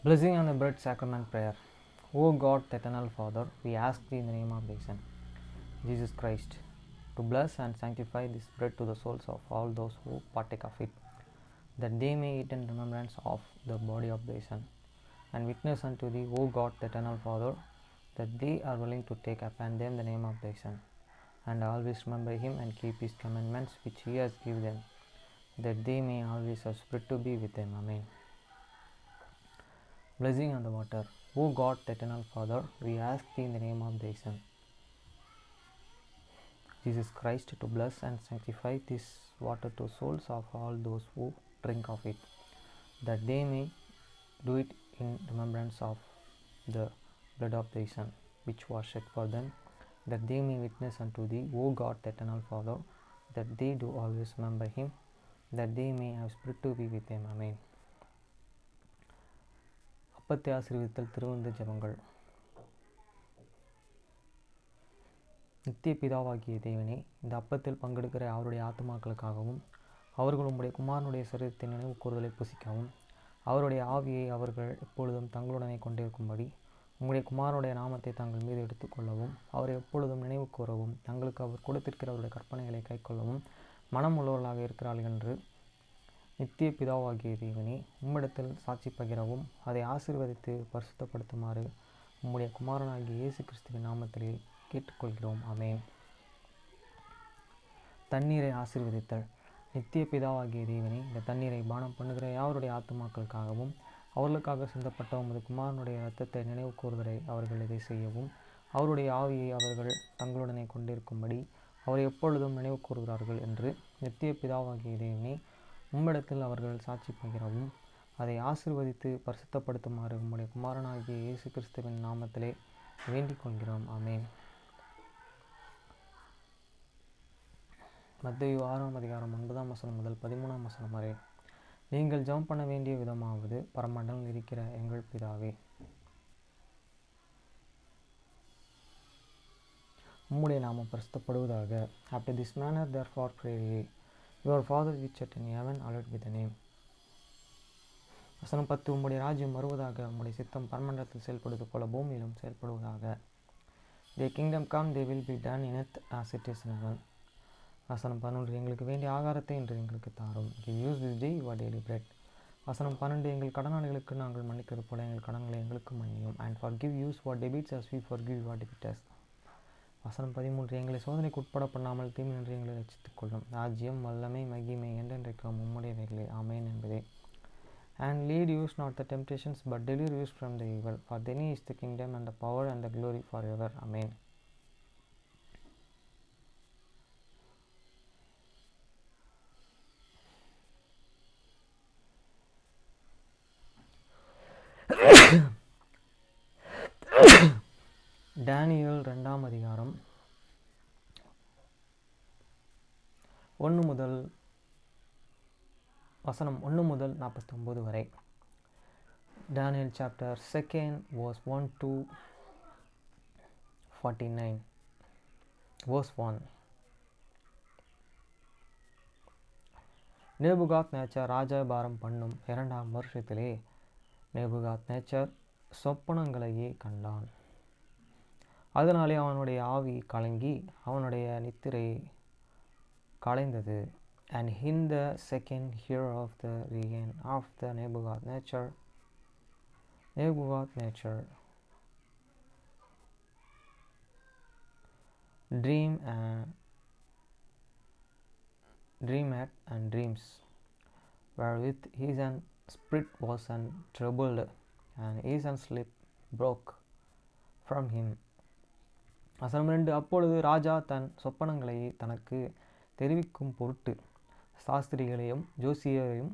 Blessing on the bread sacrament prayer. O God, the eternal Father, we ask thee in the name of thy Son, Jesus Christ, to bless and sanctify this bread to the souls of all those who partake of it, that they may eat in remembrance of the body of thy Son, and witness unto thee, O God, the eternal Father, that they are willing to take upon them the name of thy Son, and always remember him and keep his commandments which he has given them, that they may always have spirit to be with them. Amen. Blessing on the water. O God, the eternal Father, we ask thee in the name of thy Son, Jesus Christ, to bless and sanctify this water to souls of all those who drink of it, that they may do it in remembrance of the blood of thy Son, which was shed for them, that they may witness unto thee, O God, the eternal Father, that they do always remember him, that they may have spirit to be with him. Amen. அப்பத்தை ஆசீர்வதித்தல் திருவிருந்து ஜெபங்கள். நித்திய பிதாவாகிய தேவனே, இந்த அப்பத்தில் பங்கெடுக்கிற அவருடைய ஆத்துமாக்களுக்காகவும் அவர்கள் உம்முடைய குமாரனுடைய சரீரத்தை நினைவு கூறுதலை புசிக்கவும் அவருடைய ஆவியை அவர்கள் எப்பொழுதும் தங்களுடனே கொண்டிருக்கும்படி உம்முடைய குமாரனுடைய நாமத்தை தங்கள் மீது எடுத்துக்கொள்ளவும் அவரை எப்பொழுதும் நினைவு கூறவும் தங்களுக்கு அவர் கொடுத்திருக்கிற அவருடைய கற்பனைகளை கைக்கொள்ளவும் மனம் உள்ளவர்களாக இருக்கிறார்கள் என்று நித்திய பிதாவாகிய தேவனே, உம்மிடத்தில் சாட்சி பகிரவும் அதை ஆசீர்வதித்து பரிசுத்தப்படுத்துமாறு உம்முடைய குமாரனாகிய இயேசு கிறிஸ்துவின் நாமத்திலே கேட்டுக்கொள்கிறோம். ஆமென். தண்ணீரை ஆசீர்வதித்தல். நித்திய பிதாவாகிய தேவனே, இந்த தண்ணீரை பானம் பண்ணுகிற யாவருடைய ஆத்துமாக்களுக்காகவும் அவர்களுக்காக சிந்தப்பட்ட உமது குமாரனுடைய இரத்தத்தை நினைவு கூறுதலை அவர்கள் இதை செய்யவும் அவருடைய ஆவியை அவர்கள் தங்களுடனே கொண்டிருக்கும்படி அவரை எப்பொழுதும் நினைவு கூறுகிறார்கள் என்று நித்திய பிதாவாகிய தேவனே, உம்மிடத்தில் அவர்கள் சாட்சி பகிரவும் அதை ஆசீர்வதித்து பரிசுத்தப்படுத்துமாறு உம்முடைய குமாரனாகிய இயேசு கிறிஸ்துவின் நாமத்திலே வேண்டிக் கொள்கிறோம். ஆமென். மத்தேயு 6:9 முதல் 13 வரை. நீங்கள் ஜெபம் பண்ண வேண்டிய விதமாவது, பரமண்டலம் இருக்கிற எங்கள் பிதாவே, உம்முடைய நாமம் பரிசுத்தப்படுவதாக. After this manner therefore pray ye, Your Father which art in heaven, hallowed be thy name. வசனம் 10. உம்முடைய ராஜ்யம் வருவதாக, உம்முடைய சித்தம் பரமண்டலத்தில் செயல்படுவது போல பூமியிலும் செயல்படுவதாக. Thy kingdom come, thy will be done in earth as it is in heaven. வசனம் 11. எங்களுக்கு வேண்டிய ஆகாரத்தை இன்று எங்களுக்கு தாரும். Give us this day our daily bread. வசனம் 12. எங்கள் கடனாளிகளுக்கு நாங்கள் மன்னிக்கிறது போல எங்கள் கடன்களை எங்களுக்கு மன்னியும். And forgive us our debts as we forgive our debtors. வசனம் 13. எங்களை சோதனைக்கு உட்பட பண்ணாமல் தீமை நின்று எங்களை ரட்சித்துக் கொள்ளும். ராஜ்யம், வல்லமை, மகிமை என்றென்றைக்கும் உம்முடையவைகளே. ஆமென் என்பதே. And lead us not the temptations, but deliver us from the evil. For thine is the kingdom and the power and the glory forever. Amen. Daniel 2ஆம் அதிகாரம் 1 முதல் 49 வரை. Daniel chapter 2 verse 1 to 49. Verse 1. Nebuchadnezzar ராஜபாரம் பண்ணும் 2ஆம் வருஷத்திலே Nebuchadnezzar சொப்பனங்களையே கண்டான். அதனாலே அவனுடைய ஆவி கலங்கி அவனுடைய நித்திரை கலைந்தது. And in the second year of the reign of the Nebuchadnezzar dreamed and dreams, wherewith his spirit was troubled, and his sleep broke from him. வசனம் 2. அப்பொழுது ராஜா தன் சொப்பனங்களை தனக்கு தெரிவிக்கும் பொருட்டு சாஸ்திரிகளையும் ஜோசியரையும்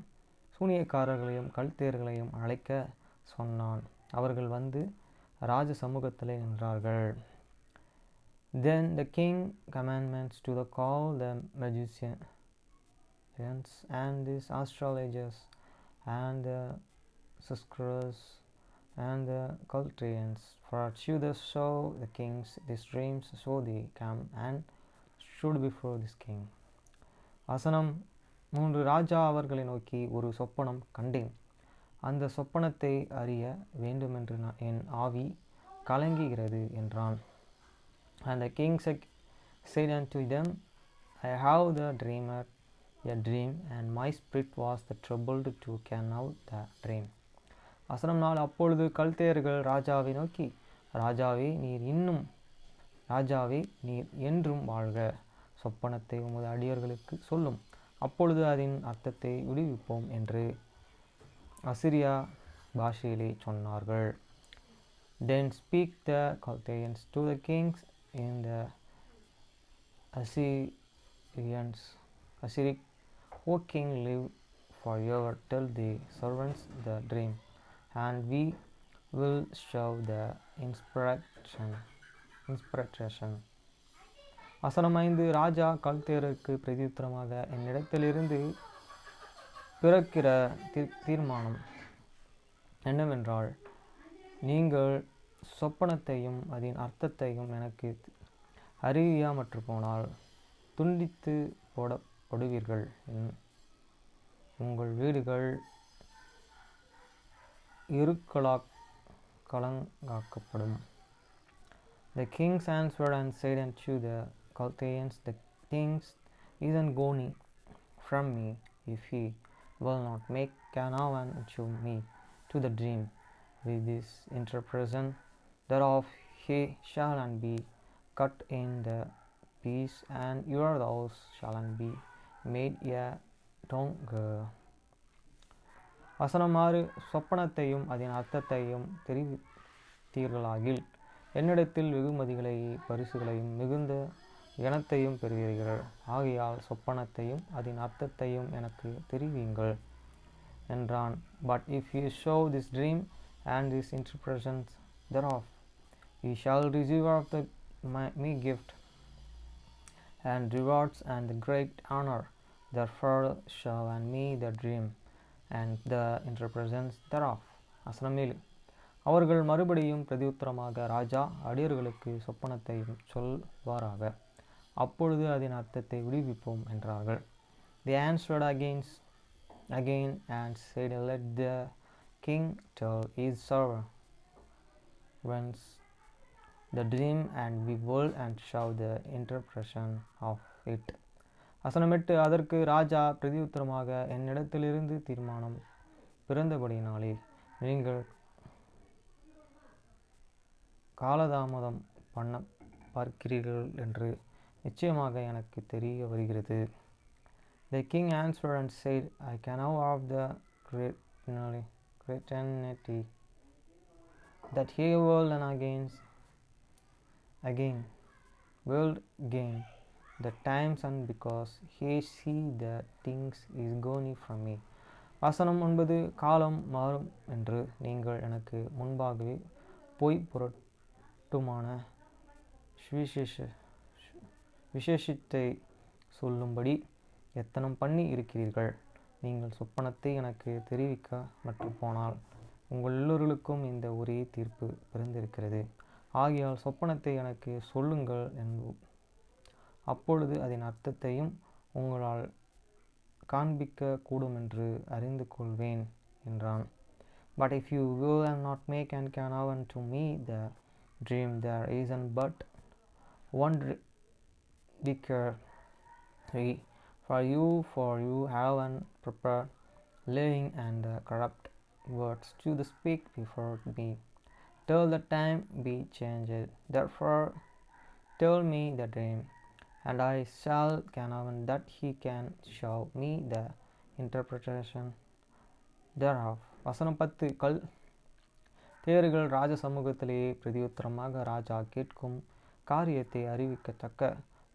சூனியக்காரர்களையும் கல்தேர்களையும் அழைக்க சொன்னான். அவர்கள் வந்து ராஜ சமூகத்திலே நின்றார்கள். Then the king commandments to call the magicians and the astrologers and the sorcerers and the Chaldeans, for to show the kings these dreams. So they came and stood before this king. வசனம் 3. ராஜா அவர்களை நோக்கி, ஒரு சொப்பனம் கண்டேன். அந்த சொப்பனத்தை அறிய வேண்டுமென்று என் ஆவி கலங்குகிறது என்றான். And the king said unto them, I have the dreamer a dream, and my spirit was troubled to carry out the dream. வசனம் 4. அப்பொழுது கல்தேயர்கள் ராஜாவை நோக்கி, ராஜாவே நீர் என்றும் வாழ்க, சொப்பனத்தை உமது அடியர்களுக்கு சொல்லும், அப்பொழுது அதன் அர்த்தத்தை விடுவிப்போம் என்று அசிரியா பாஷையிலே சொன்னார்கள். Then speak the Chaldeans to the kings in the Assyric, O king, live forever, tell the servants the dream, and we will show the inspiration. வசனம் 5. ராஜா கல்தேயருக்கு பிரதியுத்தரமாக, என்னிடத்திலிருந்து பிறக்கிற தீர்மானம் என்னவென்றால், நீங்கள் சொப்பனத்தையும் அதன் அர்த்தத்தையும் எனக்கு அறிவியாமற்று போனால் துண்டித்து போடப்படுவீர்கள், உங்கள் வீடுகள் கலங்காக்கப்படும். The kings answered and said unto the Chaldeans, the king isn't going from me if he will not make an oven unto me to the dream. With this interpretation thereof he shall be cut in the piece, and your house shall be made a dunghill. வசனம் 6. சொப்பனத்தையும் அதன் அர்த்தத்தையும் தெரிவித்தீர்களாகில் என்னிடத்தில் வெகுமதிகளையும் பரிசுகளையும் மிகுந்த கனத்தையும் பெறுவீர்கள். ஆகையால் சொப்பனத்தையும் அதன் அர்த்தத்தையும் எனக்கு தெரிவியுங்கள் என்றான். But if you show this dream and this interpretation thereof, ye shall receive of me gift and rewards and great honor. Therefore show me the dream and the interpretations thereof. வசனம் 7. அவர்கள் மறுபடியும் பிரதியுத்தரமாக, ராஜா அடியர்களுக்கு சொப்பனத்தையும் சொல்வாராக, அப்பொழுது அதன் அர்த்தத்தை விடுவிப்போம் என்றார்கள். They answered again and said, let the king tell his servants the dream, and we will and show the interpretation of it. வசனம் 8. அதற்கு ராஜா பிரதியுத்தரமாக, என்னிடத்திலிருந்து தீர்மானம் பிறந்தபடியினாலே நீங்கள் காலதாமதம் பண்ண பார்க்கிறீர்கள் என்று நிச்சயமாக எனக்கு தெரிய வருகிறது. The king answered and said, I can know of the greatness that he will and again will gain the times, and because he see the things is going from me. வசனம் 9. காலம் மாறும் என்று நீங்கள் எனக்கு முன்பாகவே பொய் புரட்டுமான விசேஷத்தை சொல்லும்படி எத்தனம் பண்ணி இருக்கிறீர்கள். நீங்கள் சொப்பனத்தை எனக்கு தெரிவிக்க மற்றும் போனால் உங்கள் எல்லோருக்கும் இந்த ஒரே தீர்ப்பு பிறந்திருக்கிறது. ஆகையால் சொப்பனத்தை எனக்கு சொல்லுங்கள் என்போம், அப்பொழுது அதன் அர்த்தத்தையும் உங்களால் காண்பிக்க கூடுமென்று அறிந்து கொள்வேன் என்றான். But if you will not make and can unto me the dream, there isn't but one decree for you have an prepared lying and corrupt words to the speak before me, till the time be changed. Therefore tell me the dream, and I shall can that he can show me the interpretation thereof. வசனம் 10. தேர்கள் ராஜ சமூகத்திலேயே பிரதியுத்தரமாக, ராஜா கேட்கும் காரியத்தை அறிவிக்கத்தக்க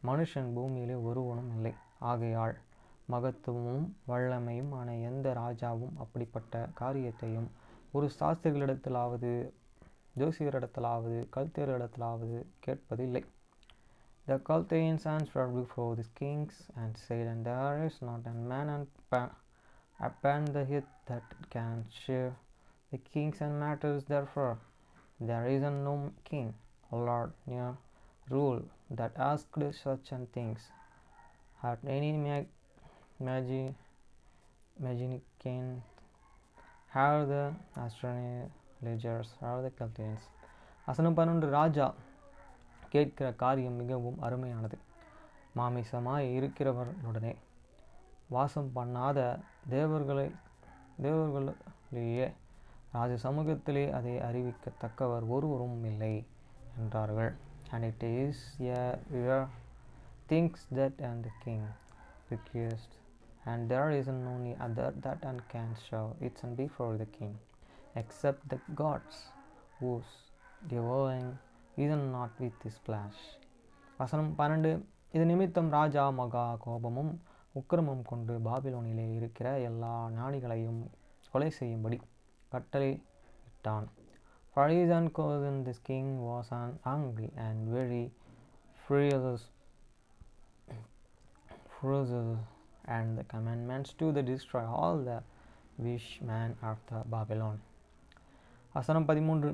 மனுஷன் பூமியிலே ஒருவனும் இல்லை. ஆகையால் மகத்துவமும் வல்லமையும் ஆன எந்த ராஜாவும் அப்படிப்பட்ட காரியத்தையும் ஒரு சாஸ்திரிகளிடத்திலாவது ஜோசியரிடத்திலாவது கல்தேயரிடத்திலாவது கேட்பதில்லை. The Chaldeans answered before the kings and said, and there is not a man upon the earth that can share the kings and matters. Therefore there is no king, lord, near rule that asked such things. Had any magician have the astrologers, have the Chaldeans. வசனம் 11. ராஜா கேட்கிற காரியம் மிகவும் அருமையானது. மாமிசமாய் இருக்கிறவர்களுடனே வாசம் பண்ணாத தேவர்களையே ராஜ சமூகத்திலே அதை அறிவிக்கத்தக்கவர் ஒருவரும் இல்லை என்றார்கள். And it is a rare things that and the king request, and there is none other that and can show it and before the king, except the gods whose devouring is not with his flesh. வசனம் 12. இது நிமித்தம் ராஜா மகா கோபமும் உக்கிரமும் கொண்டு பாபிலோனிலே இருக்கிற எல்லா ஞானிகளையும் கொலை செய்யும்படி கட்டளை இட்டான். For reason causing this king was angry and very furious, and the commandments to destroy all the wish men of the Babylon. வசனம் 13.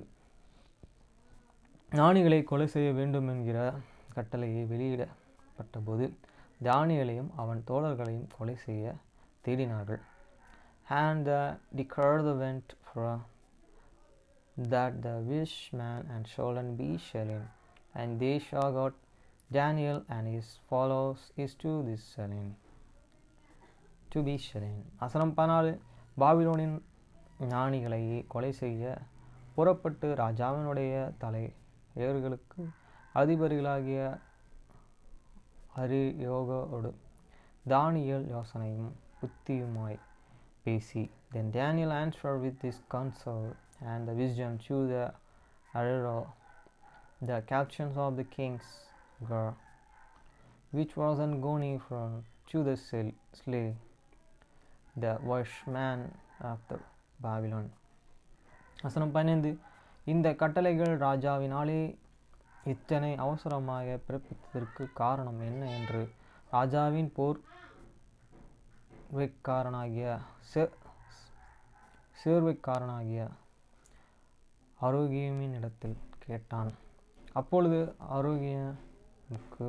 ஞானிகளை கொலை செய்ய வேண்டும் என்கிற கட்டளையை வெளியிடப்பட்டபோது தானியேலையும் அவன் தோழர்களையும் கொலை செய்ய தேடினார்கள். And the decree went for that the wish man and Solon be slain, and they shall got Daniel and his followers is to this slain, to be slain. வசனம் 14. பாபிலோனின் ஞானிகளை கொலை செய்ய புறப்பட்டு ராஜாவினுடைய தலைவர்களுக்கு அதிபதிகளாகிய அரியோகோடு தானியேல் யோசனையும் புத்தியுமாய் பேசி, then Daniel answered with his counsel and the wisdom to the arrow, the captains of the king's guard, which was gone from to the slay the watchman of the Babylon. வசனம் 15. இந்த கட்டளைகள் ராஜாவினாலே இத்தனை அவசரமாக பிறப்பித்ததற்கு காரணம் என்ன என்று ராஜாவின் சேர்வைக்காரனாகிய அரோகியமின் இடத்தில் கேட்டான். அப்பொழுது அரோகியனுக்கு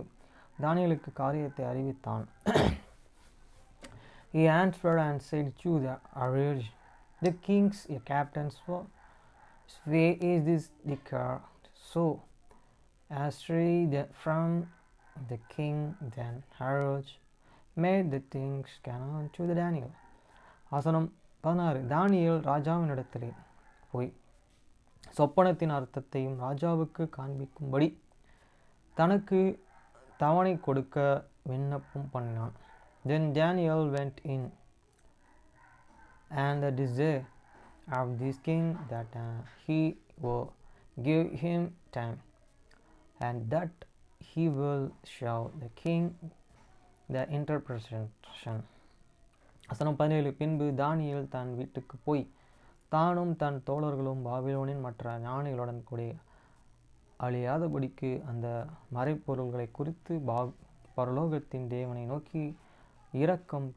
தானியேலுக்கு காரியத்தை அறிவித்தான். He answered and said to the Arioch, the king's captains way is this declared, so as from the king then Arioch made the things canon to the Daniel. வசனம் 16. தானியேல் ராஜாவினிடத்திலே போய் சொப்பனத்தின் அர்த்தத்தையும் ராஜாவுக்கு காண்பிக்கும்படி தனக்கு தவணை கொடுக்க விண்ணப்பம் பண்ணினான். Then Daniel went in, and the desire of this king that he will give him time, and that he will show the king the interpretation. வசனம் 17. பின்பு தானியேல் தன் வீட்டுக்கு போய் தானும் தன் தோழர்களும் பாபிலோனின் மற்ற ஞானிகளுடன் கூட அழியாதபடிக்கு அந்த மறைப்பொருள்களை குறித்து பரலோகத்தின் தேவனை நோக்கி இரக்கம்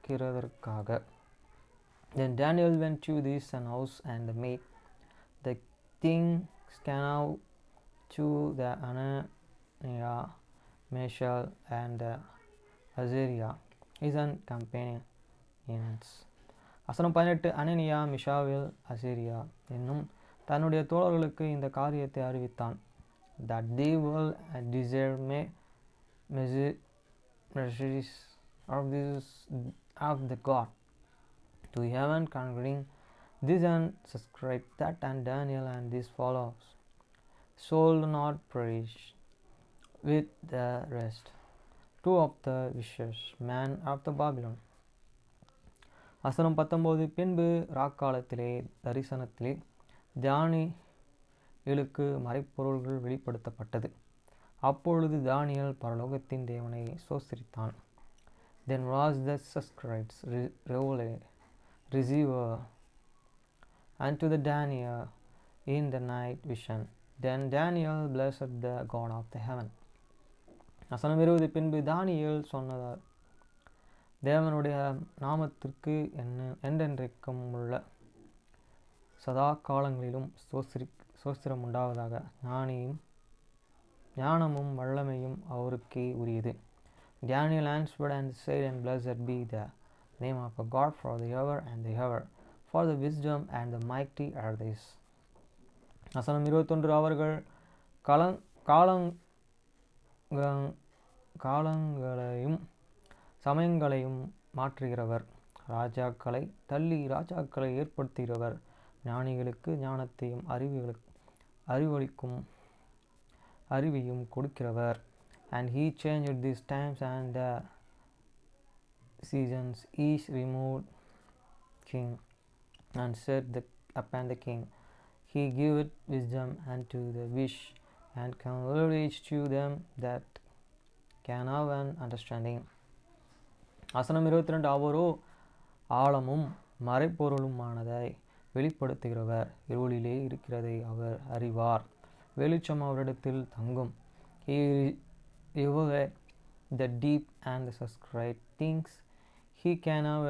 கேட்கிறதற்காக. Then Daniel went to this house and made the things canon to the Ananiah, Mishael, and Azariah, his companions. வசனம் 18. அனனியா, மிஷாவேல், அசீரியா என்னும் தன்னுடைய தோழர்களுக்கு இந்த காரியத்தை அறிவித்தான். That they will desire messages of the God to heaven conquering this and subscribe that and Daniel and these follows soul not perish with the rest, two of the vicious men of the Babylon. வசனம் 19. பின்பு ராக்காலத்திலே தரிசனத்திலே தானியேலுக்கு மறைப்பொருள்கள் வெளிப்படுத்தப்பட்டது. அப்பொழுது தானியேல் பரலோகத்தின் தேவனை ஸ்தோத்திரித்தான். Then was the scribes receiver unto the Daniel in the night vision. Then Daniel blessed the God of the heaven. வசனம் 20. பின்பு தானியேல் சொன்னதால் தேவனுடைய நாமத்திற்கு என்றென்றைக்கும் உள்ள சதா காலங்களிலும் ஸ்தோத்திரம் உண்டாவதாக. ஞானமும் வல்லமையும் அவருக்கே உரியது. Daniel answered and said, and blessed be the name of our God for the ever and the ever, for the wisdom and the mighty are this. வசனம் 21. அவர்கள் காலங்களையும் சமயங்களையும் மாற்றுகிறவர், ராஜாக்களை தள்ளி ராஜாக்களை ஏற்படுத்துகிறவர், ஞானிகளுக்கு ஞானத்தையும் அறிவையும் கொடுக்கிறவர். And he changed these times and the seasons. Each removed king and set upon the king. He giveth wisdom unto the wish, and knowledge to them that can have an understanding. வசனம் 22. அவரோ ஆழமும் மறைப்பொருளுமானதை வெளிப்படுத்துகிறவர், இருளிலே இருக்கிறதை அவர் அறிவார், வெளிச்சம் அவரிடத்தில் தங்கும். He revealeth the deep and the secret things. He can know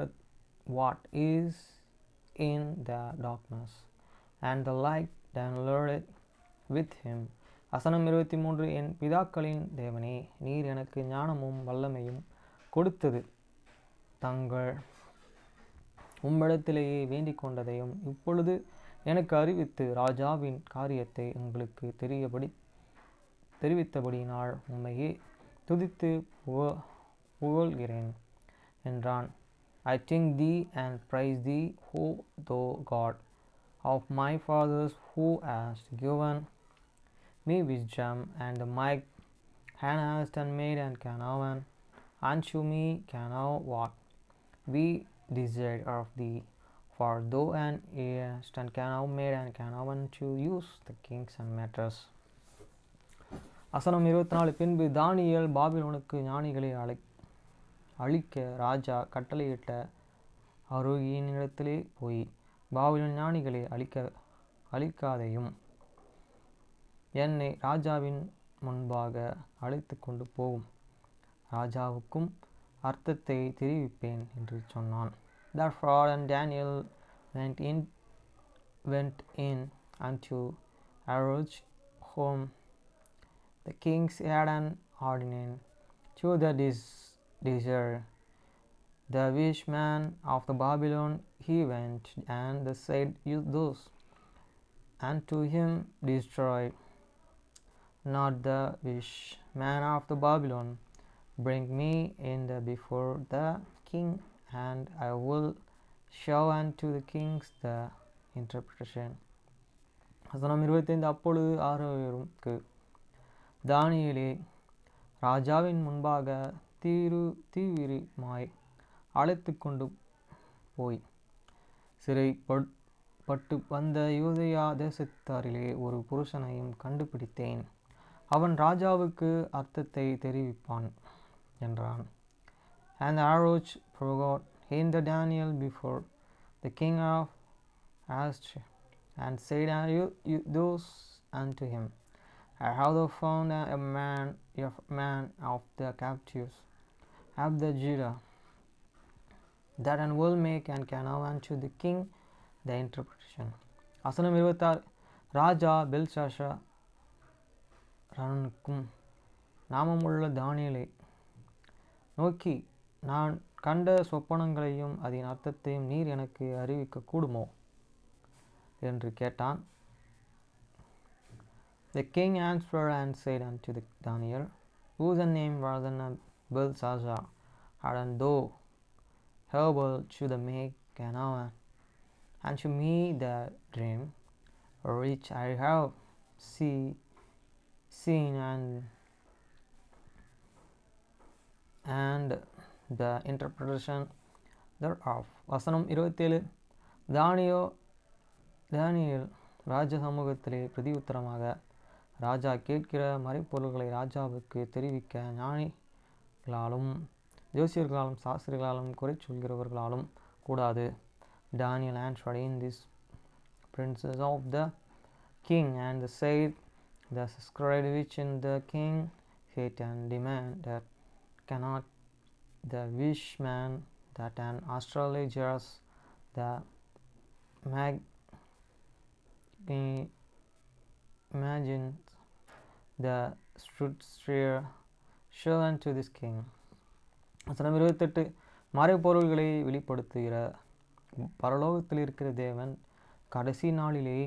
what is in the darkness, and the light downloaded with him. வசனம் 23. என் பிதாக்களின் தேவனே, நீர் எனக்கு ஞானமும் வல்லமையும் கொடுத்தது, தங்கள் உம்மிடத்திலேயே வேண்டிக் கொண்டதையும் இப்பொழுது எனக்கு அறிவித்து ராஜாவின் காரியத்தை உங்களுக்கு தெரிவித்தபடியினால் உம்மையே துதித்து புகழ்கிறேன் என்றான். I thank thee and praise thee, O thou God of my fathers, who hast given me wisdom and might, and hast made and can have unto me can have what we desired of thee, for thou hast and can have made and can have unto use the kings and matters. வசனம் 24. பின்பு தானியேல் பாபிலோனுக்கு ஞானிகளை அழிக்க ராஜா கட்டளையிட்ட அரோகியனிடத்திலே போய், Babylon ஞானிகளை அழிக்காதையும் என்னை ராஜாவின் முன்பாக அழைத்து கொண்டு போகும், ராஜாவுக்கும் அர்த்தத்தை தெரிவிப்பேன் என்று சொன்னான். Therefore Daniel went in unto Arioch's home. The kings had an ordinance to the desire. The wish man of the Babylon he went, and said those unto him, destroy not the wish man of the Babylon, bring me in before the king, and I will show unto the kings the interpretation. வசனம் 25. அப்பொழுது ஆரோகருக்கு தானியேலே ராஜாவின் முன்பாக தீவிரமாய் அழைத்து கொண்டு போய், சிறைப்பட்டு வந்த யூதேயா தேசத்தாரிலே ஒரு புருஷனையும் கண்டுபிடித்தேன், அவன் ராஜாவுக்கு அர்த்தத்தை தெரிவிப்பான் என்றான். And Arioch forgot in the Daniel before the king of Assyria, and said those unto him, I have found a man of the captives of the Judah, that and will make and can have unto the king the interpretation. வசனம் 26. ராஜா பெல்ஷாத்சாரனுக்கும் நாமமுள்ள தானியேலை நோக்கி, நான் கண்ட சொப்பனங்களையும் அதன் அர்த்தத்தையும் நீர் எனக்கு அறிவிக்க கூடுமோ என்று கேட்டான். The king answered and said unto Daniel, whose name was Belshazzar, and thou able to the make an hour unto me the dream which I have seen and the interpretation thereof. வசனம் 27. தானியேல் ராஜ சமூகத்திலே பிரதியுத்தரமாக, ராஜா கேட்கிற மறைப்பொருள்களை ராஜாவுக்கு தெரிவிக்க ஞானிகளாலும் ஜோசியர்களாலும் சாஸ்திரிகளாலும் குறை சொல்கிறவர்களாலும் கூடாது. Daniel answered in this princes of the king, and said, the scribe which in the king hate and demand that cannot the wish man, that an astrologers, the imagine the soothsayer show unto this king. வசனம் 28 மறைபொருள்களை வெளிப்படுத்துகிற பரலோகத்தில் இருக்கிற தேவன் கடைசி நாளிலே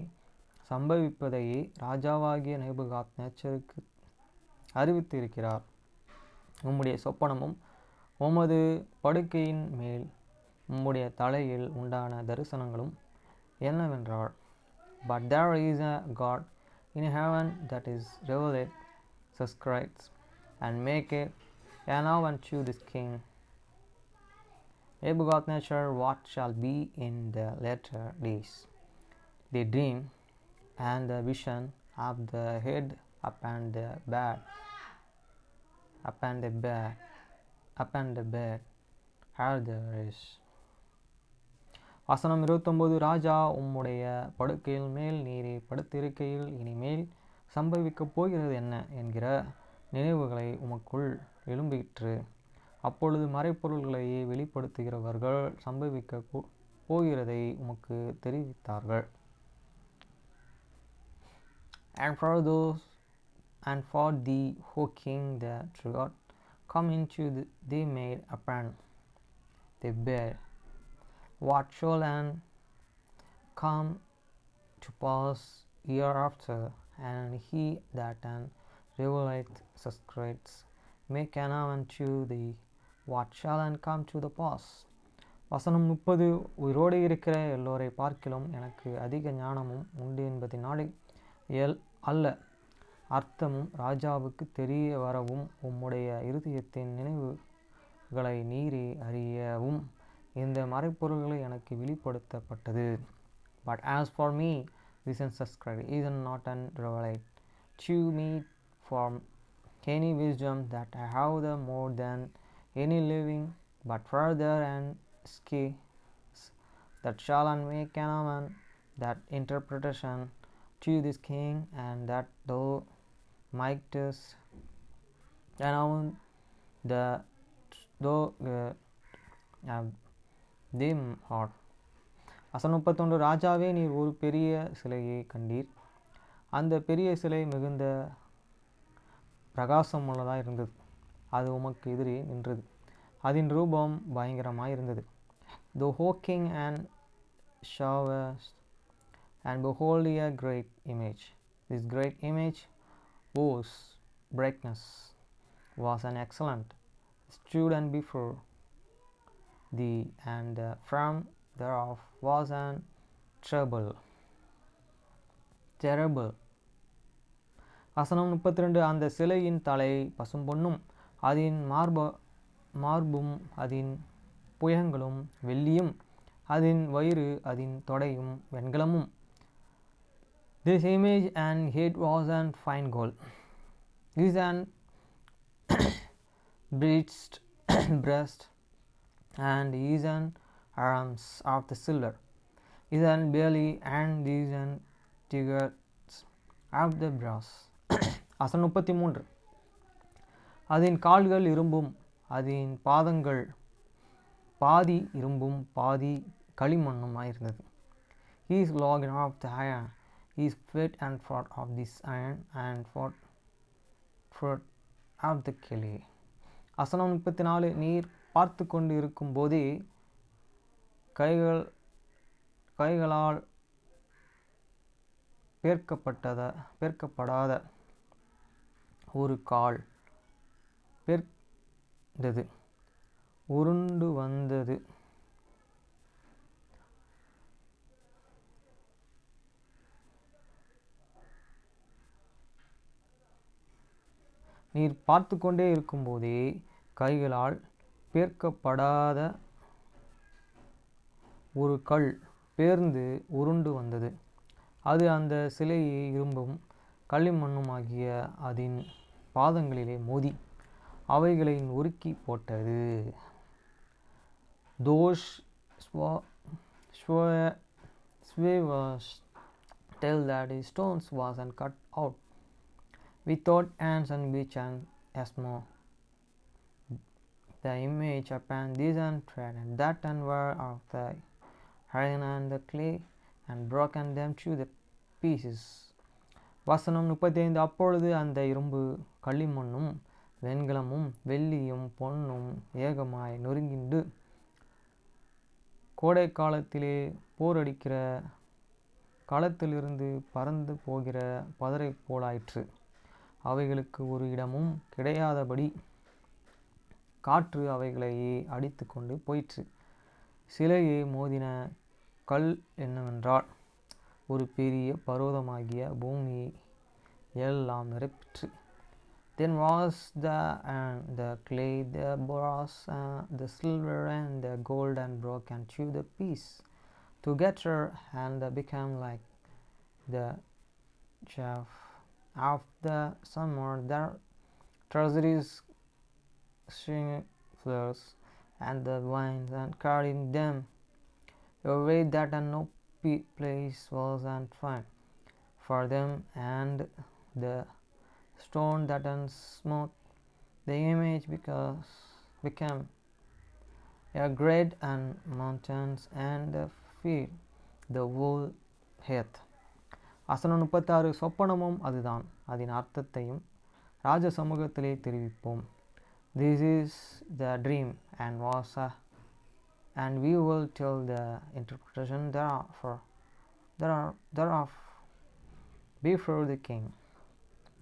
சம்பவிப்பதையே ராஜாவாகிய நேபுகாத்நேச்சருக்கு அறிவித்து இருக்கிறார். உம்முடைய சொப்பனமும் உமது படுக்கையின் மேல் உம்முடைய தலையில் உண்டான தரிசனங்களும் என்னவென்றால், but there is a God in heaven that is revealed, says Christ, and make a now unto this king Nebuchadnezzar what shall be in the latter days. The dream and the vision of the head upon the bed are there is. வசனம் 29 ராஜா உம்முடைய படுக்கையில் மேல் நீரே படுத்திருக்கையில் இனிமேல் சம்பவிக்கப் போகிறது என்ன என்கிற நினைவுகளை உமக்குள் எழும்பிற்று. அப்பொழுது மறைப்பொருள்களையே வெளிப்படுத்துகிறவர்கள் சம்பவிக்க போகிறதை உமக்கு தெரிவித்தார்கள். And for thee, O king, the truth come into thee made upon the bed, what shall and come to pass hereafter, and he that and reveleth secrets make known unto thee what shall and come to the pass. வசனம் 30 உயிரோடு இருக்கிற எல்லோரை பார்க்கிலும் எனக்கு அதிக ஞானமும் உண்டு என்பதினாலே அல்ல, அர்த்தமும் ராஜாவுக்கு தெரிய வரவும் உம்முடைய இருதயத்தின் நினைவுகளை நீரே அறியவும் இந்த மறைப்பொருள்களை எனக்கு வெளிப்படுத்தப்பட்டது. But as for me, this inscribed is not unrevealed to me for any wisdom that I have the more than any living, but further and schemes that shall and make known that interpretation to this king, and that thou mightest known the though them heart. வசனம் 31 ராஜாவே, நீர் ஒரு பெரிய சிலையை கண்டீர். அந்த பெரிய சிலை மிகுந்த பிரகாசம் உள்ளதாக இருந்தது. அது உமக்கு எதிரே நின்றது. அதன் ரூபம் பயங்கரமாய் இருந்தது. The whole king and showest and behold a great image. This great image whose brightness was an excellent stood and before thee, and the frame thereof was an terrible. வசனம் 32 அந்த சிலையின் தலை பசும்பொன்னும் அதன் மார்பும் அதன் புயங்களும் வெள்ளியும் அதன் வயிறு அதன் தொடையும் வெண்கலமும். This image and head was an fine gold. His and breast and his and arms of the silver. His and belly and these and tigers of the brass. வசனம் 33 அதன் கால்கள் இரும்பும் அதன் பாதங்கள் பாதி இரும்பும் பாதி களிமண்ணும் ஆயிருந்தது. He is log of the iron, he is fit and fought of this iron and fought of the clay. வசனம் 34 நீர் பார்த்து கொண்டு இருக்கும் போதே கைகளால் பேர்க்கப்படாத ஒரு கால் பேர்ந்தது உருண்டு வந்தது. நீர் பார்த்து கொண்டே இருக்கும்போதே கைகளால் பேர்க்கப்படாத ஒரு கல் பேர்ந்து உருண்டு வந்தது. அது அந்த சிலையை இரும்பும் களிமண்ணுமாகிய அதன் பாதங்களிலே மோதி அவைகளை நொறுக்கி போட்டது. Those swears tell that the stones was and cut out without hands and which and asmo the image upon these and tread and that and were of the iron and the clay and broken them to the pieces. வசனம் 35 அப்பொழுது அந்த இரும்பு களிமண்ணும் வெண்கலமும் வெள்ளியும் பொன்னும் ஏகமாய் நொறுங்கிண்டு கோடை காலத்திலே போரடிக்கிற களத்திலிருந்து பறந்து போகிற பதரை போலாயிற்று. அவைகளுக்கு ஒரு இடமும் கிடையாதபடி காற்று அவைகளையே அடித்து கொண்டு போயிற்று. சிலையே மோதின கல் என்னவென்றால் ஒரு பெரிய பர்வதமாகிய பூமியை எல்லாம் நிரப்பிற்று. Then was the clay, the brass, the silver, and the gold, and broke and chewed the piece together, and became like the chaff of the summer. Their treasuries flowers, and the vines, and carrying them away that no place was and fine for them, and the stone that smote the image became a great and mountains and the field the whole earth. வசனம் 36. சொப்பனமும் அதுதான், அதன் அர்த்தத்தையும் ராஜ சமூகத்திலே தெரிவிப்போம். This is the dream and we will tell the interpretation thereof before the king.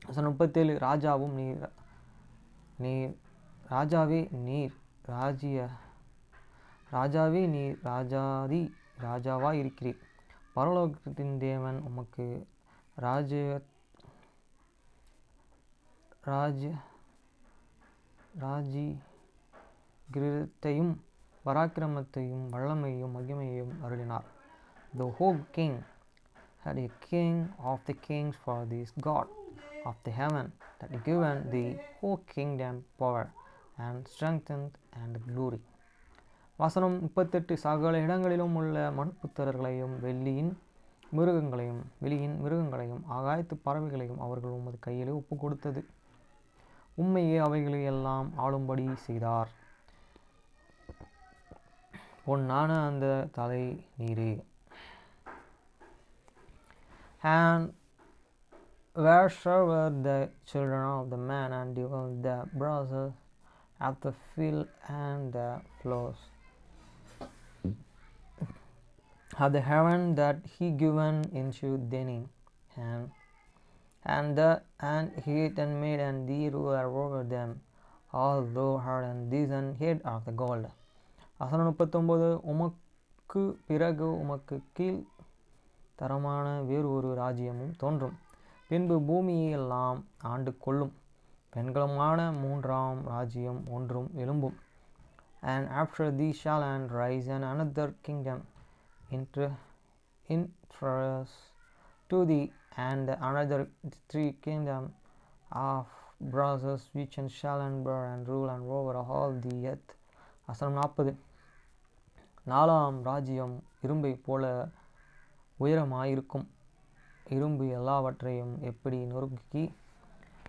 வசனம் 37. ராஜாவும் நீர் ராஜாவே நீர் ராஜாதி ராஜாவாய் இருக்கிறீர். பரலோகத்தின் தேவன் உமக்கு ராஜ்யத்தையும் பராக்கிரமத்தையும் வல்லமையும் மகிமையையும் அருளினார். The whole king had a king of the kings, for this God of the heaven that given the whole kingdom power and strength and glory. வசனம் 38. சகல இடங்களிலும் உள்ள மண்புத்திரர்களையும் வெளியின் மிருகங்களையும் ஆகாயத்து பறவைகளையும் அவர்கள் உமது கையிலே ஒப்பு கொடுத்தது. உம்மையே அவைகளை எல்லாம் ஆளும்படி செய்தார். பொன்னான அந்த தலை நீரே. And where were the children of the man, and devoured the brasses of the field and the flowers of the heaven that he given into their hand, and he and made and the ruler over them, although hard and these and head of the gold. வசனம் 39. உமக்கு பிறகு உமக்கு கீழ் தரமான வேறு ஒரு ராஜ்யமும் தோன்றும், பின்பு பூமியை எல்லாம் ஆண்டு கொள்ளும். வெண்கலமான மூன்றாம் ராஜ்யம் ஒன்றும் எழும்பும். And after these shall rise another kingdom inferior to thee, and another 3 kingdom of bronze, which shall bear and rule and over all the earth. வசனம் 40. நாலாம் ராஜ்யம் இரும்பை போல உயரமாயிருக்கும். இரும்பு எல்லாவற்றையும் எப்படி நொறுக்கி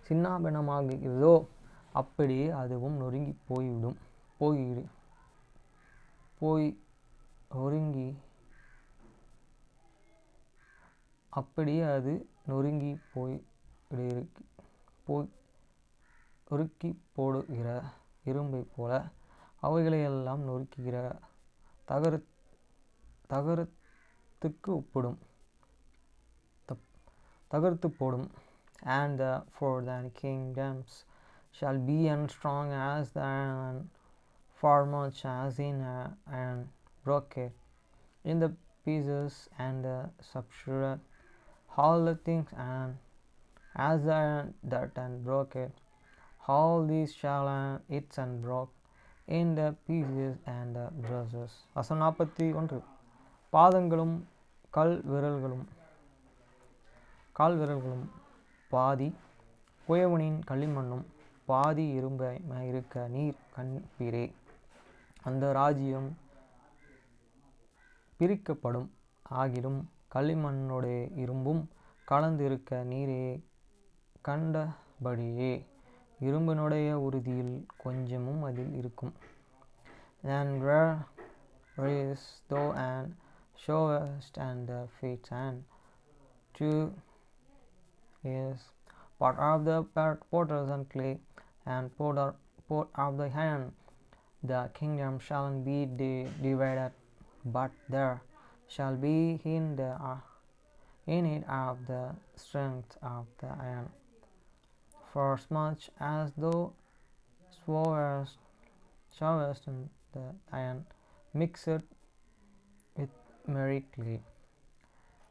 சின்னாபின்னமாகிறதோ அப்படியே அதுவும் நொறுங்கி போடுகிற இரும்பை போல அவைகளையெல்லாம் நொறுக்குகிற தகர்த்து போடும். And for the kingdoms shall be and strong as the iron, and for much as in and broke it in the pieces, and subdued all the things, and as the iron that and broke it, all these shall its and broke in the pieces and the brasses. வசனம் 41. பாதங்களும் கால் விரல்களும் பாதி குயவனின் களிமண்ணும் பாதி இரும்புமாய் இருக்க நீர் கண்பீரே. அந்த ராஜ்யம் பிரிக்கப்படும், ஆகிலும் களிமண்ணோடே இரும்பும் கலந்திருக்க நீரே கண்டபடியே இரும்பினுடைய உறுதியில் கொஞ்சமும் அதில் இருக்கும். And where is thou and showest and the feet and 2 is part of the potters and clay, and poured out the hand, the kingdom shall be divided, but there shall be in it of the strength of the iron. For as much as thou sawest in the iron mixed with merry clay.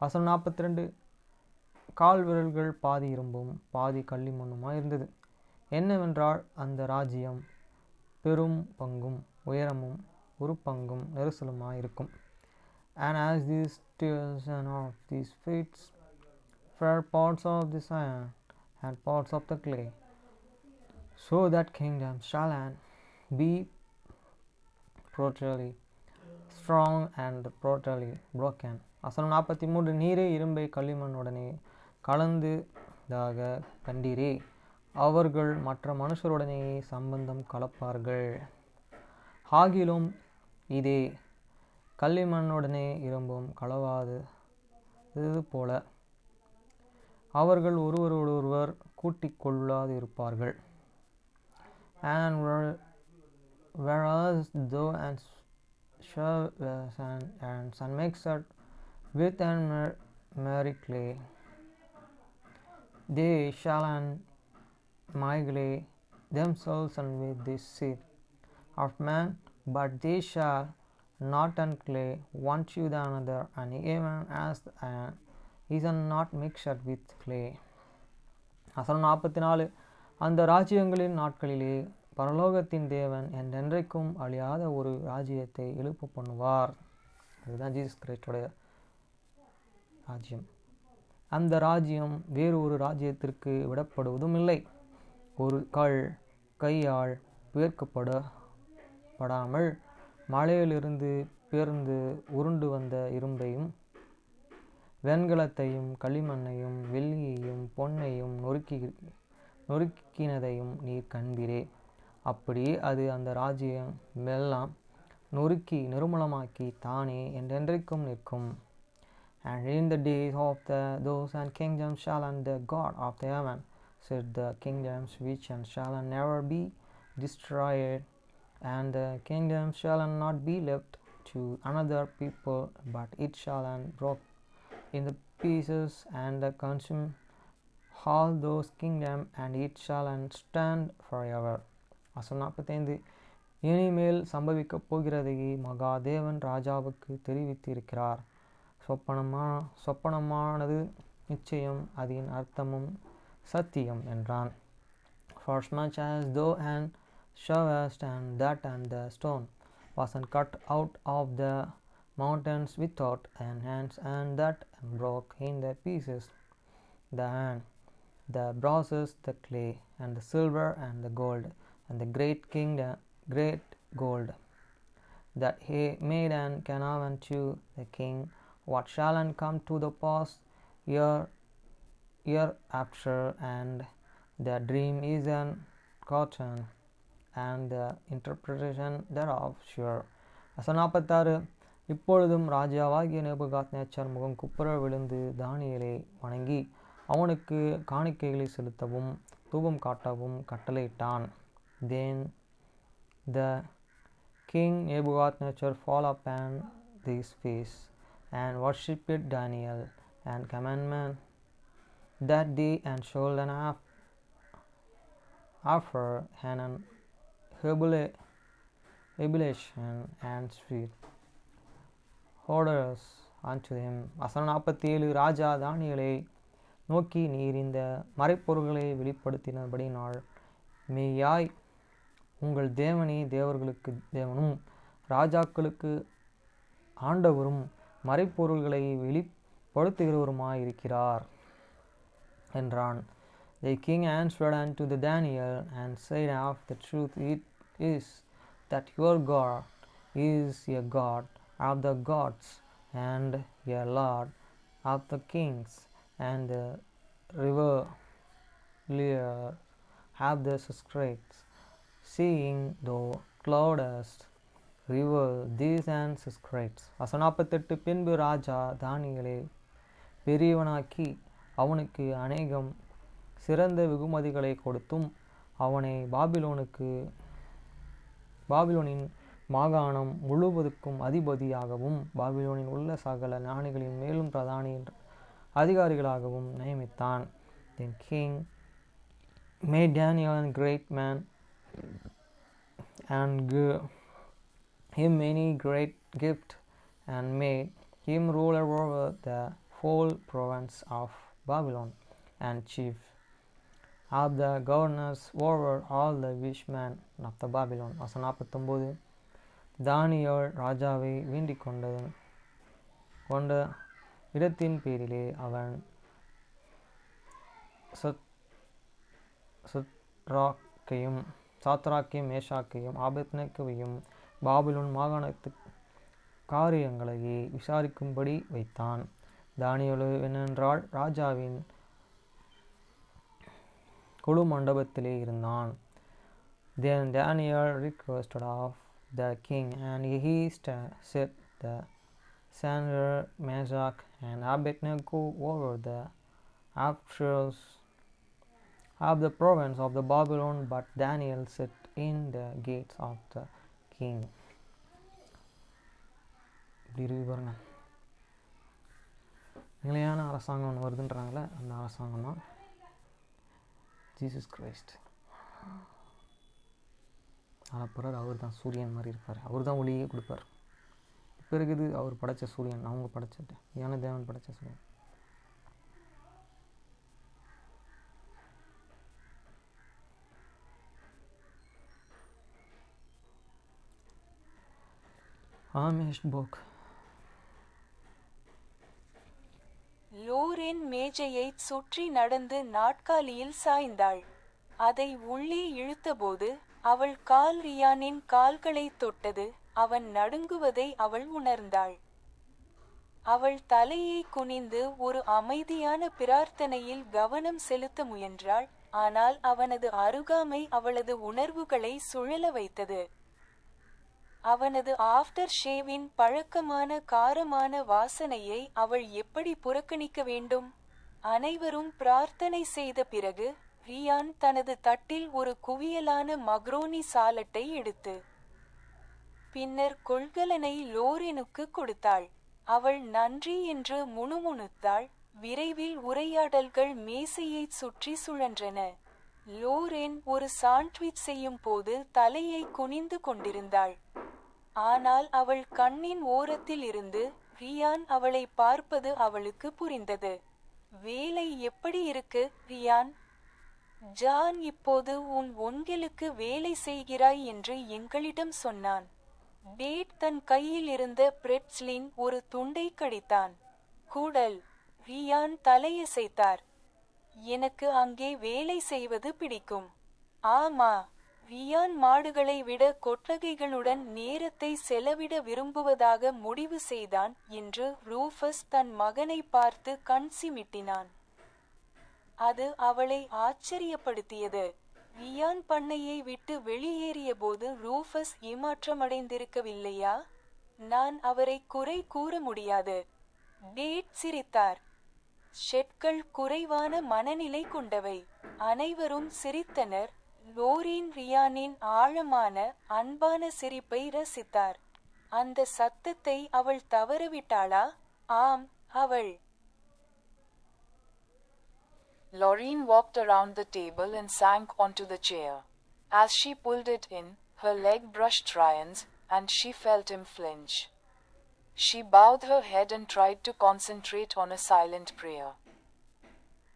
வசனம் 42. கால் விரல்கள் பாதி இரும்பும் பாதி களிமண்ணுமாய் இருந்தது. என்னவென்றால் அந்த ராஜ்யம் பெரும் பங்கும் உயரமும் ஒரு பங்கும் நெரிசலுமாய் இருக்கும். And as these division of these feet were parts of this iron and parts of the clay, so that kingdom shall be totally strong and totally broken. வசனம் 43. நீரே இரும்பை களிமண்ணுடனே கலந்ததாக கண்டீரே, அவர்கள் மற்ற மனுஷருடனே சம்பந்தம் கலப்பார்கள். ஆகிலும் இதே களிமண்ணுடனே இரும்பும் கலவாதது போல அவர்கள் ஒருவரோடொருவர் கூட்டிக் கொள்ளாது இருப்பார்கள். And whereas thou and sun mixed with and merry clay, they shall mingle themselves with this seed of man, but they shall not unclay one to the another, and even as the iron is not mixed with clay. வசனம் 44. அந்த ராஜ்யங்களின் நாட்களிலே பரலோகத்தின் தேவன் என்றென்றைக்கும் அழியாத ஒரு ராஜ்யத்தை எழுப்ப பண்ணுவார். அதுதான் ஜீசஸ் கிறிஸ்துடைய ராஜ்யம். அந்த ராஜ்யம் வேறு ஒரு ராஜ்யத்திற்கு விடப்படுவதும் இல்லை. ஒரு கையால் உயர்த்தப்படாமல் மலையிலிருந்து பேர்ந்து உருண்டு வந்த இரும்பையும் வெண்கலத்தையும் களிமண்ணையும் வெள்ளியையும் பொன்னையும் நொறுக்கினதையும் நீர் கண்பீரே. அப்படி அது அந்த ராஜ்யம் எல்லாம் நொறுக்கி நிர்மூலமாக்கி தானே என்றென்றைக்கும் நிற்கும். And in the days of those and kingdoms shall the God of the heaven set the kingdoms which shall never be destroyed, and the kingdom shall not be left to another people, but it shall broke in the pieces and consume all those kingdoms, and it shall stand forever. வசனம் 45. இனிமேல் சம்பவிக்கப் போகிறதையே மகாதேவன் ராஜாவுக்கு தெரிவித்திருக்கிறார். சொப்பனமானது நிச்சயம், அதன் அர்த்தமும் சத்தியம் என்றான். For as much as thou and sawest and that and the stone was cut out of the mountains without and hands, and that and broke in the pieces the hand, the brasses, the clay, and the silver and the gold, and the great gold, that he made and came unto the king, what shall come to the pass hereafter, and the dream is gotten, and the interpretation thereof sure. வசனம் 46. இப்பொழுதும் ராஜாவாகிய Nebuchadnezzar முகம் குப்புற விழுந்து தானியேலை வணங்கி அவனுக்கு காணிக்கைகளை செலுத்தவும் தூபம் காட்டவும் கட்டளையிட்டான். Then the king Nebuchadnezzar fall upon his face and worshipped Daniel and commandment that day, and showed an offer and an oblation and sweet odors unto him. வசனம் 47. ராஜா தானியேலை நோக்கி, நீர் இந்த மறைப்பொருள்களை வெளிப்படுத்தினபடினால் மெய்யாய் உங்கள் தேவனே தேவர்களுக்கு தேவனும் ராஜாக்களுக்கு ஆண்டவரும் மறைப்பொருள்களை வெளிப்படுத்துகிறவருமாய் இருக்கிறார் என்றான். The king answered unto the Daniel and said, of the truth it is that your God is a God of the gods and a Lord of the kings, and the revealer of the secrets, seeing thou cloudest reveal these and secrets. வசனம் 48. பின்பு ராஜா தானியேலை பெரியவனாக்கி அவனுக்கு அநேகம் சிறந்த வெகுமதிகளை கொடுத்தும் அவனை பாபிலோனின் மாகாணம் முழுவதுக்கும் அதிபதியாகவும் பாபிலோனில் உள்ள சகல ஞானிகளின் மேலும் பிரதானி அதிகாரிகளாகவும் நியமித்தான். Then king made Daniel a great man and gave him many great gifts and made him ruler over the whole province of Babylon and chief of the governors over all the wishmen of the Babylon. வசனம் 49. தானியேல் ராஜாவை வேண்டிக் கொண்ட இடத்தின் பேரிலே அவன் சாத்ராக்கையும் மேஷாக்கையும் ஆபேத்நேகோவையும் Babylon மாகாணத்து காரியங்களை விசாரிக்கும்படி வைத்தான். தானியேல் என்னென்றால் ராஜாவின் குழு மண்டபத்திலே இருந்தான். Then Daniel requested of the king, and he set the Shadrach, Meshach, and Abednego over the affairs of the province of the Babylon, but Daniel sat in the gates of the king. இப்படி இருக்கு பாருங்க. நிலையான அரசாங்கம் ஒன்று வருதுன்றாங்களே, அந்த அரசாங்கம் தான் Jesus Christ. அப்புறம் அவர் தான் சூரியன் மாதிரி இருப்பார், அவர் தான் ஒளியே கொடுப்பார். இப்போ இருக்குது அவர் படைத்த சூரியன், அவங்க படைச்சிட்டு ஏன்னா தேவன் படைத்த சூரியன். ஆமேஷ் போக். லோரென் மேஜையைச் சுற்றி நடந்து நாற்காலியில் சாய்ந்தாள். அதை உள்ளே இழுத்தபோது அவள் கால் ரியானின் கால்களைத் தொட்டது. அவன் நடுங்குவதை அவள் உணர்ந்தாள். அவள் தலையை குனிந்து ஒரு அமைதியான பிரார்த்தனையில் கவனம் செலுத்த முயன்றாள். ஆனால் அவனது அருகாமை அவளது உணர்வுகளை சுழல வைத்தது. அவனது ஆஃப்டர் ஷேவின் பழக்கமான காரமான வாசனையை அவள் எப்படி புறக்கணிக்க வேண்டும்? அனைவரும் பிரார்த்தனை செய்த பிறகு ரியான் தனது தட்டில் ஒரு குவியலான மக்ரோனி சாலட்டை எடுத்து பின்னர் கொள்கலனை லோரெனுக்கு கொடுத்தாள். அவள் நன்றி என்று முணுமுணுத்தாள். விரைவில் உரையாடல்கள் மேசையைச் சுற்றி சுழன்றன. லோரென் ஒரு சாண்ட்விச் செய்யும் போது தலையை குனிந்து கொண்டிருந்தாள். ஆனால் அவள் கண்ணின் ஓரத்தில் இருந்து ரியான் அவளை பார்ப்பது அவளுக்கு புரிந்தது. வேலை எப்படி இருக்கு ரியான்? ஜான் இப்போது உன் ஒன்களுக்கு வேலை செய்கிறாய் என்று எங்களிடம் சொன்னான். டேட் தன் கையில் இருந்த பிரெட்ஸ்லின் ஒரு துண்டை கடித்தான். கூடல். ரியான் தலையசைத்தார். எனக்கு அங்கே வேலை செய்வது பிடிக்கும். ஆமா. ரியான் மாடுகளை விட கொட்டகைகளுடன் நேரத்தை செலவிட விரும்புவதாக முடிவு செய்தான் என்று ரூஃபஸ் தன் மகனை பார்த்து கண் சிமிட்டினான். அது அவளை ஆச்சரியப்படுத்தியது. ரியான் பண்ணையை விட்டு வெளியேறிய போது ரூஃபஸ் ஏமாற்றமடைந்திருக்கவில்லையா? நான் அவரை குறை கூற முடியாது. டேட் சிரித்தார். ஷெட்கள் குறைவான மனநிலை கொண்டவை. அனைவரும் சிரித்தனர். லோரின் ரியானின் ஆழமான அன்பான சிரிப்பை ரசித்தார். அந்த சத்தத்தை அவள் தவறவிட்டாளா? ஆம், அவள். Lorraine walked around the table and sank onto the chair. As she pulled it in, her leg brushed Ryan's, and she felt him flinch. She bowed her head and tried to concentrate on a silent prayer.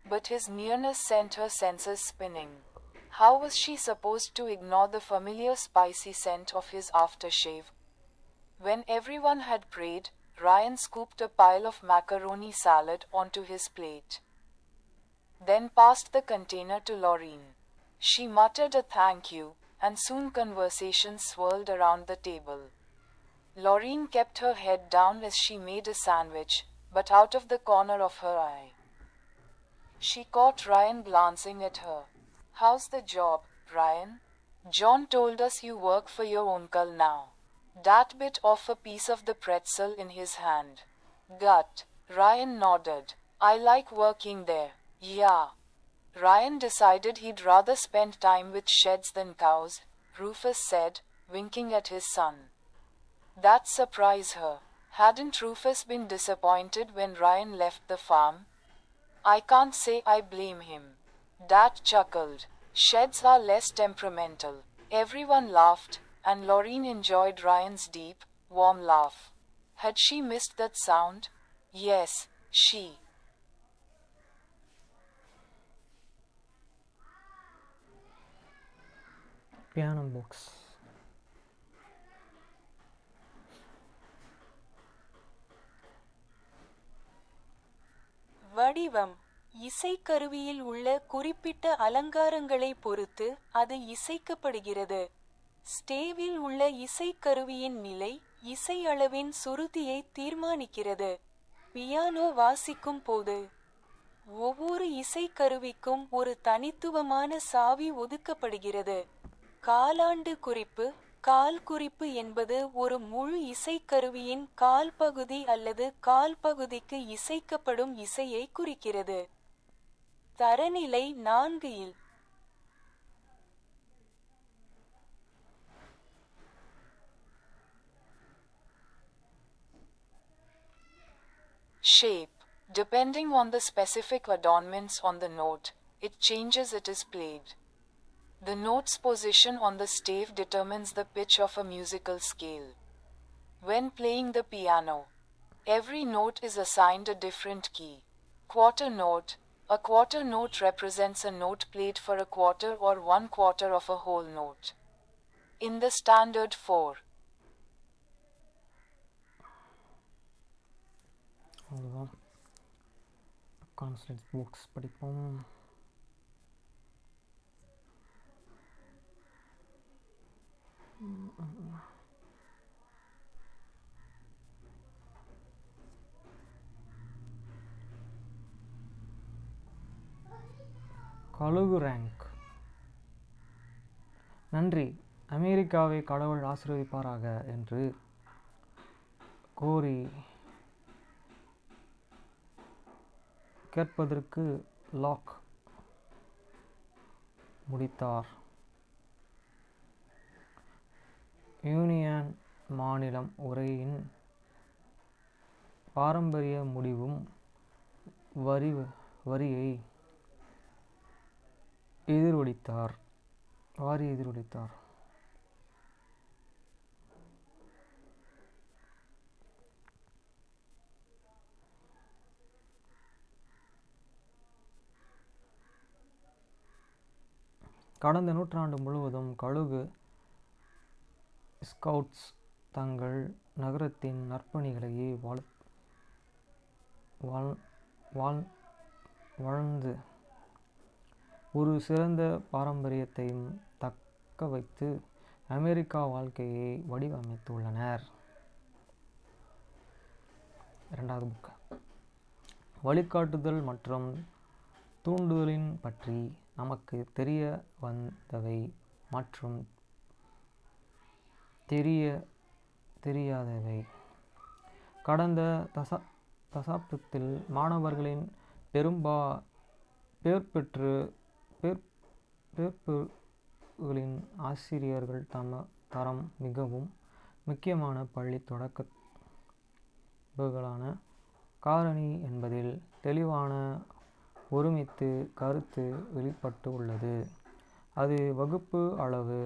But his nearness sent her senses spinning. How was she supposed to ignore the familiar spicy scent of his aftershave? When everyone had prayed, Ryan scooped a pile of macaroni salad onto his plate. Then passed the container to Lorraine. She muttered a thank you, and soon conversation swirled around the table. Lorraine kept her head down as she made a sandwich, but out of the corner of her eye, she caught Ryan glancing at her. How's the job, Ryan? John told us you work for your uncle now. Dad bit off a piece of the pretzel in his hand. Gut. Ryan nodded. I like working there. Yeah. Ryan decided he'd rather spend time with sheds than cows, Rufus said, winking at his son. That surprised her. Hadn't Rufus been disappointed when Ryan left the farm? I can't say I blame him. Dad chuckled. Sheds are less temperamental. Everyone laughed, and Loreen enjoyed Ryan's deep, warm laugh. Had she missed that sound? Yes, she. Piano box. வடிவம் இசைக்கருவியில் உள்ள குறிப்பிட்ட அலங்காரங்களை பொறுத்து அது இசைக்கப்படுகிறது. ஸ்டேவில் உள்ள இசைக்கருவியின் நிலை இசை அளவின் சுருதியை தீர்மானிக்கிறது. பியானோ வாசிக்கும் போது ஒவ்வொரு இசைக்கருவிக்கும் ஒரு தனித்துவமான சாவி ஒதுக்கப்படுகிறது. காலாண்டு குறிப்பு கால் குறிப்பு என்பது ஒரு முழு இசைக்கருவியின் கால் பகுதி அல்லது கால் பகுதிக்கு இசைக்கப்படும் இசையை குறிக்கிறது. தரநிலை 4 இல் Shape. Depending on the specific adornments on the note, it changes it is played. The note's position on the stave determines the pitch of a musical scale. When playing the piano, every note is assigned a different key. Quarter note. A quarter note represents a note played for a quarter or 1/4 of a whole note. In the standard 4. அவ்வளோதான். Consonants books படிப்போம். கழுகு rank. நன்றி, அமெரிக்காவை கடவுள் ஆசீர்வதிப்பாராக என்று கோரி கேட்பதற்கு லாக் முடித்தார். யூனியன் மாநிலம் உரையின் பாரம்பரிய முடிவும் வரியை எதிரொலித்தார். கடந்த நூற்றாண்டு முழுவதும் கழுகு ஸ்கவுட்ஸ் தங்கள் நகரத்தின் நற்பணிகளையே வாழ்ந்து ஒரு சிறந்த பாரம்பரியத்தையும் தக்க வைத்து அமெரிக்கா வாழ்க்கையை வடிவமைத்துள்ளனர். 2வது புக்கு. வழிகாட்டுதல் மற்றும் தூண்டுதலின் பற்றி நமக்கு தெரிய வந்தவை மற்றும் தெரியாதவை. கடந்த தசாப்தத்தில் மாணவர்களின் பேர்பெறுகளின் ஆசிரியர்கள் தரம் மிகவும் முக்கியமான பள்ளி தொடக்கங்களான காரணி என்பதில் தெளிவான ஒருமித்த கருத்து வெளிப்பட்டு உள்ளது. அது வகுப்பு அளவு,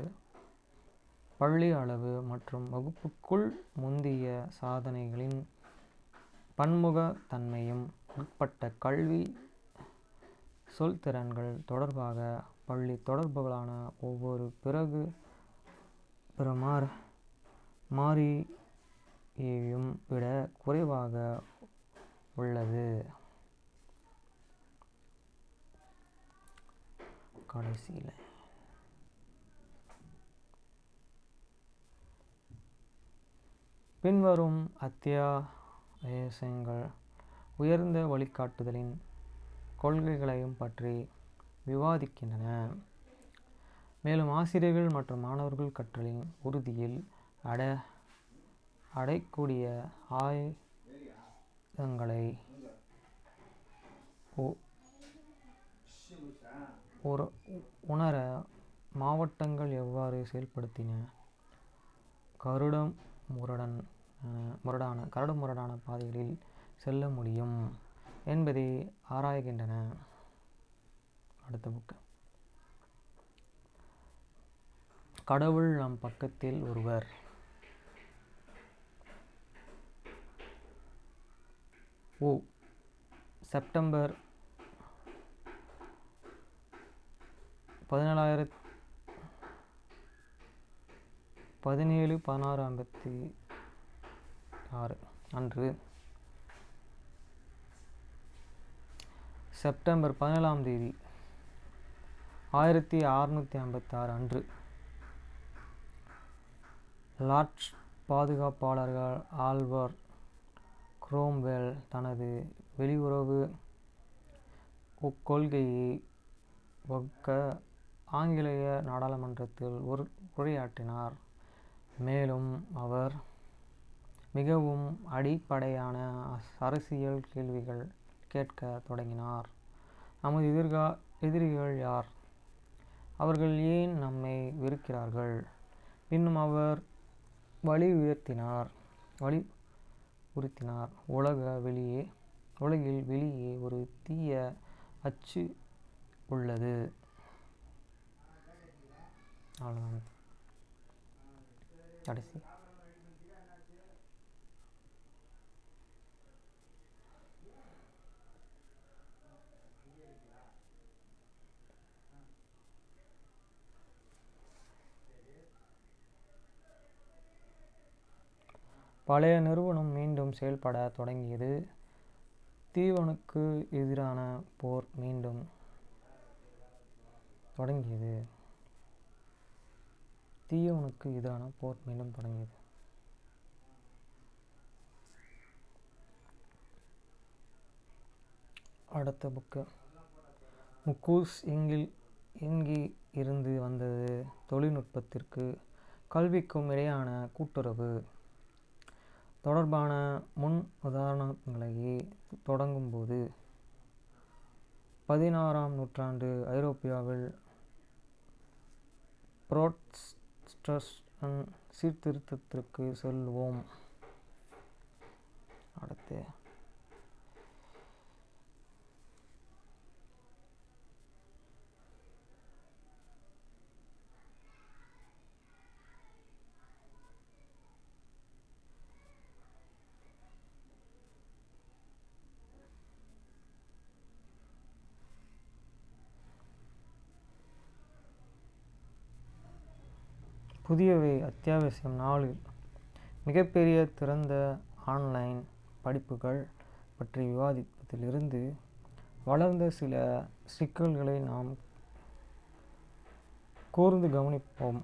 பள்ளி அளவு மற்றும் வகுப்புக்குள் முந்தைய சாதனைகளின் பன்முகத்தன்மையும் உட்பட்ட கல்வி சொல்திறன்கள் தொடர்பாக பள்ளி தொடர்புகளான ஒவ்வொரு பிற மாறியையும் விட குறைவாக உள்ளது. கடைசியில் பின்வரும் அத்தியாயங்கள் உயர்ந்த வழிகாட்டுதலின் கொள்கைகளையும் பற்றி விவாதிக்கின்றன, மேலும் ஆசிரியர்கள் மற்றும் மாணவர்கள் கற்றலின் உறுதியில் அடையக்கூடிய ஆயுதங்களை உணர மாவட்டங்கள் எவ்வாறு செயல்படுத்தின கரடுமுரடான பாதைகளில் செல்ல முடியும் என்பதை ஆராய்கின்றன. அடுத்த புக்கு கடவுள் நம் பக்கத்தில் ஒருவர். செப்டம்பர் 17/16/56 அன்று செப்டம்பர் 17ஆம் தேதி 1656 அன்று லார்ட் பாதுகாப்பாளர்கள் ஆலிவர் குரோம்வெல் தனது வெளியுறவு கொள்கையை வகுக்க ஆங்கிலேய நாடாளுமன்றத்தில் உரையாற்றினார். மேலும் அவர் மிகவும் அடிப்படையான அரசியல் கேள்விகள் கேட்க தொடங்கினார். நமது எதிரிகள் யார்? அவர்கள் ஏன் நம்மை வெறுக்கிறார்கள்? இன்னும் அவர் வலியுறுத்தினார் உலகில் வெளியே ஒரு தீய அச்சு உள்ளது. கடைசி பழைய நிறுவனம் மீண்டும் செயல்பட தொடங்கியது. தீவனுக்கு எதிரான போர் மீண்டும் தொடங்கியது. அடுத்த புக்கு முக்கூஸ் எங்கே இருந்து வந்தது? தொழில்நுட்பத்திற்கு கல்விக்கும் இடையான கூட்டுறவு தொடர்பான முன் உதாரணங்களை தொடங்கும்போது 16ஆம் நூற்றாண்டு ஐரோப்பாவில் புராட்டஸ்டன்ட் சீர்திருத்தத்திற்கு செல்வோம். அடுத்து புதியவை அத்தியாவசியம் 4 மிகப்பெரிய திறந்த ஆன்லைன் படிப்புகள் பற்றி விவாதிப்பதிலிருந்து வளர்ந்த சில சிக்கல்களை நாம் கூர்ந்து கவனிப்போம்.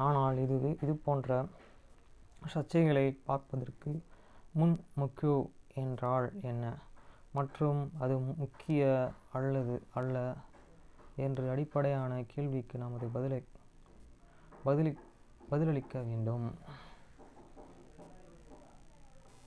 ஆனால் இது போன்ற சர்ச்சைகளை பார்ப்பதற்கு முன் முக்கிய என்றால் என்ன மற்றும் அது முக்கிய அல்ல என்ற அடிப்படையான கேள்விக்கு நாம் பதிலளிக்க வேண்டும்.